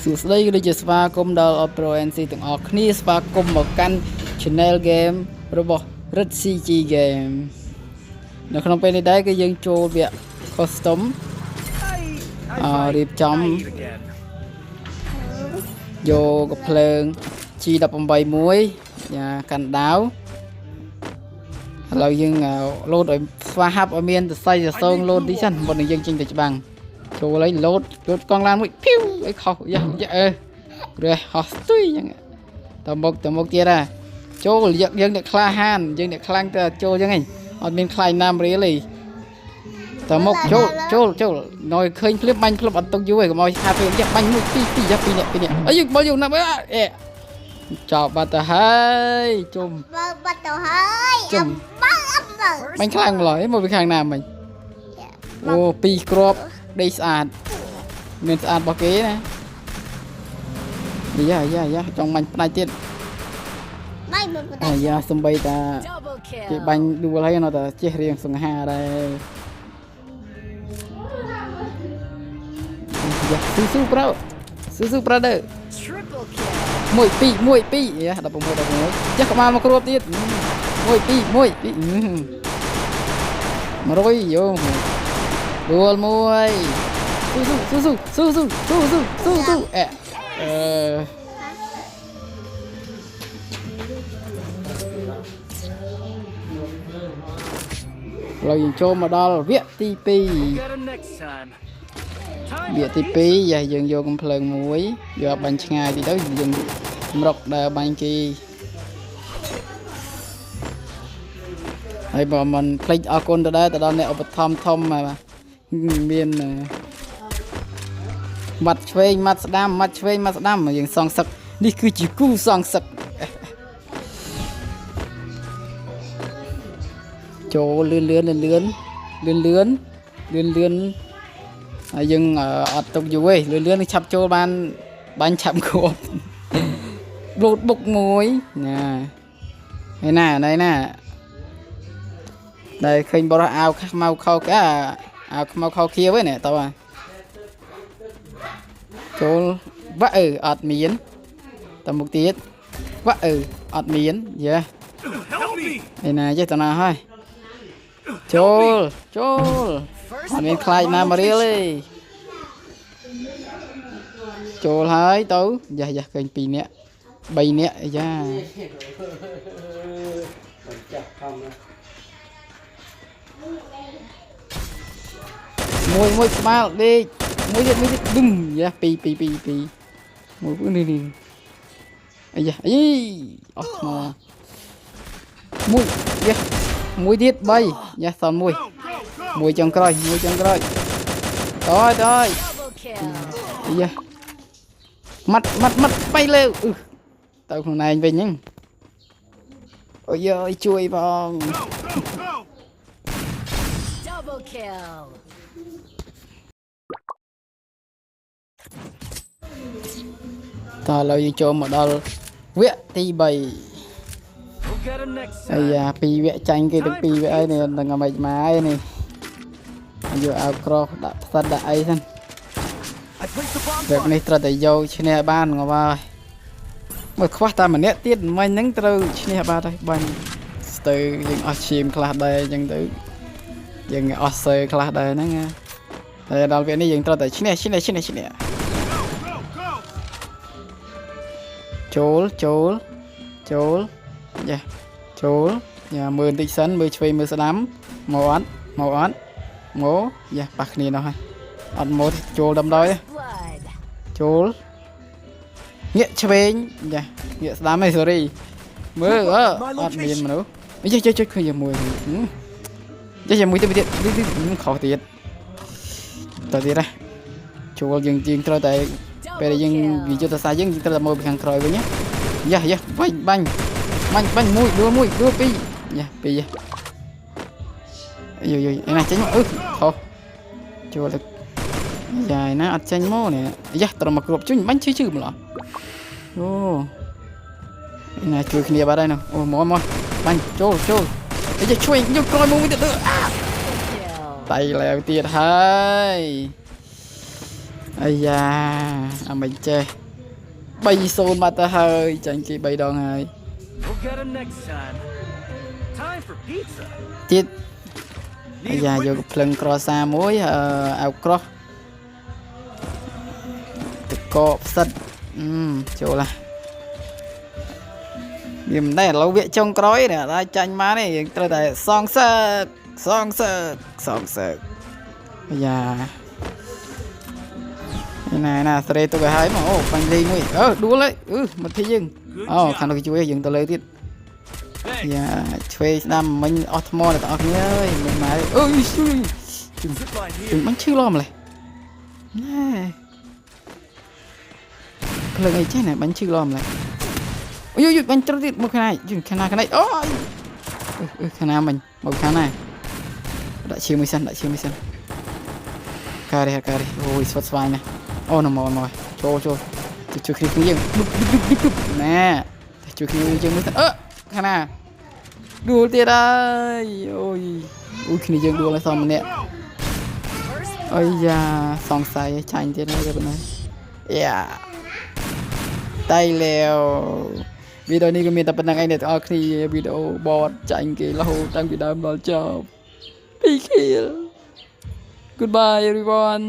សួស្តីដូចជាស្វាគមន៍ដល់ Pro NC ទាំងអស់គ្នាស្វាគមន៍មកកាន់ Channel Game របស់ Red CG Game នៅក្នុងពេលនេះដែរគឺយើងចូលវគ្គ Custom រៀបចំយកកំភ្លើង G18 មួយកាន់ដាវឥឡូវយើងលោតឲ្យស្វាហាប់ឲ្យមានសរសៃសសងលោតនេះសិនមុននឹងយើងចេញទៅច្បាំងចូលឲ្យលោតកង់ឡានមួយភីវឲ្យខុសរះហោះស្ទុយអញ្ចឹងតមកទៀតហ่าចូលយើងអ្នកក្លាហានយើងអ្នកខ្លាំងទៅចូលអញ្ចឹងឯងអត់មានខ្លាញ់ណាមរៀលទេតមកចូលណយឃើញភ្លាមបាញ់ភ្លាមអត់ទុកយូរឯងកុំឲ្យខាតពេលបាញ់មួយពីរនាក់អីយើងមកយូរណាស់អេចប់បាត់ទៅហើយជុំបាត់ទៅហើយជុំបាញ់ខ្លាំងម្ល៉េះមកពីខាងណាមិញអូពីរគ្រាប់ដេកស្អាតមានស្អាតរបស់គេណាយ៉ាចង់បាញ់ផ្ដាច់ទៀតបាញ់មិនផ្ដាច់យ៉ាសំបីតាគេបាញ់ដួលហើយនៅតែចេះរៀងសង្ហាដែរយ៉ាស៊ូប្រោដែរ1 2យ៉ា16ចាស់ក្បាលមកគ្រាប់ទៀត1 2 1យកដួលមួយស៊ូเรายังចូលមកដល់វគ្គទី2យ៉ាយើងយកកំភ្លើងមួយយកបាញ់ឆ្ងាយទីទៅយើងសម្រុកដើរបាញ់គេហើយបើមិនភ្លេចអរគុណទៅដល់អ្នកឧបត្ថម្ភធំមានមាត់ឆ្វេងមាត់ស្ដាំយើងសងសឹកនេះគឺជាគូសងសឹកចូលលឿនហើយយើងអត់ទុកយូរទេលឿនឆាប់ចូលបានបាញ់ឆាប់គ្រាប់លូតបុកមួយណាដែលឃើញបរោះអាវខ្មៅខោកាអាវខ្មៅខោខៀវហ្នឹងតើចូលវ៉ាអត់មានតមុខទៀតវ៉ាអត់មានយ៉ាឯណាចេះតណាហើយចូលអត់មានខ្លាចណាមករៀលទេចូលហើយទៅយ៉ាឃើញ2នាក់3នាក់យ៉ាមួយក្បាលដេកមួយទៀតឌឹមយ៉ា2មួយនេះអាយ៉ាអីអស់ថ្មមួយទៀត3យ៉ាសល់មួយចុងក្រោយតើយ៉ាម៉ាត់បៃលើទៅខ្លួនឯងវិញហ្នឹងអូយជួយបងតើឥឡូវយើងចូលមកដល់វគ្គទី3អាយ៉ា2វគ្គចាញ់គេទាំង2វគ្គហើយនេះនឹងអាម៉េចម៉ាយនេះយកអាវក្រោះដាក់ផ្សិតដាក់អីសិនវគ្គនេះត្រូវតែយកឈ្នះបានងប់ហើយមើលខ្វះតែម្នាក់ទៀតមិញហ្នឹងត្រូវឈ្នះបានហើយបាញ់ស្ទើយើងអស់ឈាមខ្លះដែរអញ្ចឹងទៅយើងអស់សើខ្លះដែរហ្នឹងតែដល់វគ្គនេះយើងត្រូវតែឈ្នះចូលយ៉ាមើលបន្តិចសិនមើលឆ្វេងមើលស្ដាំមកអត់យ៉ាប៉ះគ្នានោះហើយអត់មកចូលដំដល់ទេចូលងាកឆ្វេងយ៉ាងាកស្ដាំឯង sorry មើលអត់មានមនុស្សចុចឃើញមួយមួយទៀតខុសទៀតតើទៀតណាចូលយើងត្រូវតែពេលយើងនិយាយទៅសាយើងត្រូវតែមើលពីខាងក្រោយវិញយ៉ាបាញ់មួយដួលពីរយ៉ាពីរយឯណាចេញមកខុសចូលទៅយ៉ាឯណាអត់ចេញមកនេះយ៉ាត្រូវមកគ្របជុញបាញ់ឈឺម្ល៉េះអូឯណាជួយគ្នាបាត់ហើយនោះអូមកបាញ់ចូលជួយយកក្រោយមួយទៀតតៃឡើងទៀតហើយ អាយ៉ាអាមិនចេះ3-0មកទៅហើយចាញ់គេ3 ដងហើយ We'll get him next time. Time for pizza. ទៀតអាយ៉ាយកភ្លឹងក្រសាមួយអៅក្រោះតកកផ្សិតចូលឡាវាមិនដែរឥឡូវវាចុងក្រោយនេះតែចាញ់មកនេះយើងត្រូវតែសងសើកអាយ៉ាណាស្រេទៅឲ្យហើយមកអូបាញ់លេងមួយដួលហើយមកធីយើងខាងនោះគេជួយយើងទៅលើទៀតយ៉ាឆ្វេងស្ដាំមិញអស់ថ្មអ្នកទាំងអស់គ្នាអើយមិនមកអូយជឹងបាញ់ឈឺឡំម្លេះណែភ្លើងអីចេះណែបាញ់ឈឺឡំម្លេះអូយបាញ់ត្រូវទៀតមកខាងណាខាងណាអូខាងណាមិញមកខាងណាដាក់ឈាមមួយសិនការីអូយស្វិតស្វាយណាអូនមកចូលជួយគ្នាយើងណែជួយគ្នាយើងមើលខាងណាដួលទៀតហើយអូយគ្នាយើងដួលហើយសមម្នាក់អីយ៉ាសង្ស័យចាញ់ទៀតហើយបងយ៉ាតៃលេវវីដេអូនេះក៏មានតែប៉ុណ្្នឹងឯងអ្នកទាំងអស់គ្នាវីដេអូបតចាញ់គេរហូតតាំងពីដើមដល់ចប់2 kill Goodbye everyone